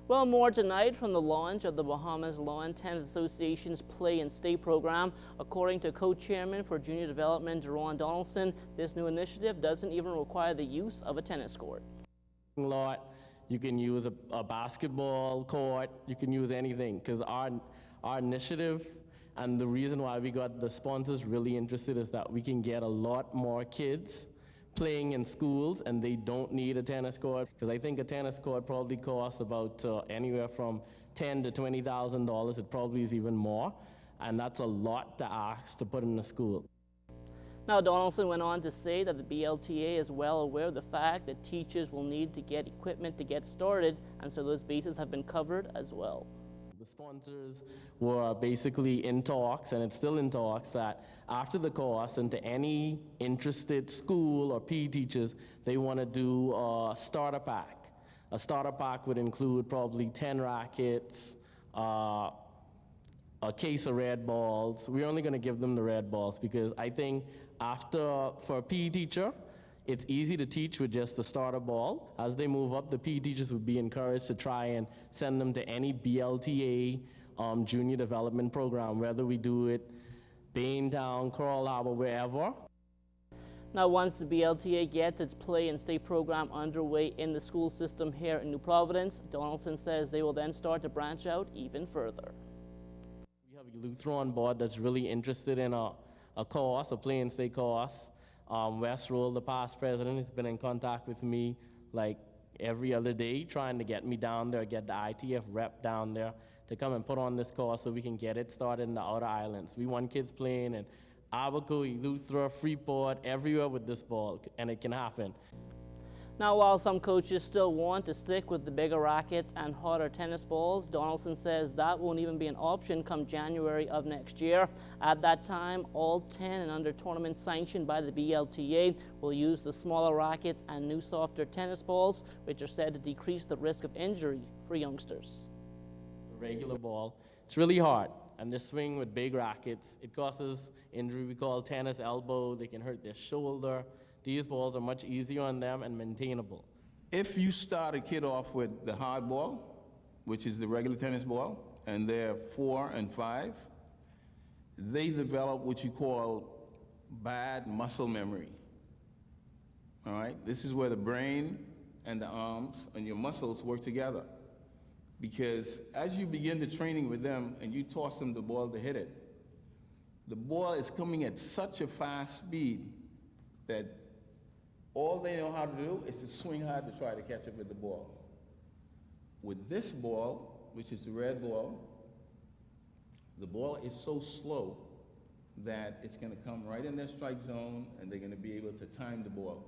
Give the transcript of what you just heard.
Well, more tonight from the launch of the Bahamas Lawn Tennis Association's Play and Stay program. According to co-chairman for junior development, Jerron Donaldson, this new initiative doesn't even require the use of a tennis court. You can use a basketball court, you can use anything, because our initiative and the reason why we got the sponsors really interested is that we can get a lot more kids playing in schools and they don't need a tennis court, because I think a tennis court probably costs about anywhere from $10,000 to $20,000. It probably is even more, and that's a lot to ask to put in a school. Now, Donaldson went on to say that the B.L.T.A. is well aware of the fact that teachers will need to get equipment to get started, and so those bases have been covered as well. The sponsors were basically in talks, and it's still in talks, that after the course and to any interested school or PE teachers, they want to do a starter pack. A starter pack would include probably 10 rackets, a case of red balls. We're only going to give them the red balls because I think for a PE teacher, it's easy to teach with just the starter ball. As they move up, the PE teachers would be encouraged to try and send them to any B.L.T.A. junior development program, whether we do it Baintown, Coral Harbor, wherever. Now, once the B.L.T.A. gets its Play and Stay program underway in the school system here in New Providence, Donaldson says they will then start to branch out even further. We have a Lutheran on board that's really interested in a course, a Play and Stay course. Wes Roll, the past president, has been in contact with me like every other day, trying to get me down there, get the ITF rep down there to come and put on this course so we can get it started in the outer islands. We want kids playing in Albuquerque, Eleuthera, Freeport, everywhere with this ball, and it can happen. Now, while some coaches still want to stick with the bigger rackets and hotter tennis balls, Donaldson says that won't even be an option come January of next year. At that time, all 10 and under tournaments sanctioned by the B.L.T.A. will use the smaller rackets and new softer tennis balls, which are said to decrease the risk of injury for youngsters. The regular ball, it's really hard, and the swing with big rackets, it causes injury we call tennis elbow. They can hurt their shoulder. These balls are much easier on them and maintainable. If you start a kid off with the hard ball, which is the regular tennis ball, and they're 4 and 5, they develop what you call bad muscle memory. All right? This is where the brain and the arms and your muscles work together. Because as you begin the training with them and you toss them the ball to hit it, the ball is coming at such a fast speed that all they know how to do is to swing hard to try to catch up with the ball. With this ball, which is the red ball, the ball is so slow that it's going to come right in their strike zone and they're going to be able to time the ball.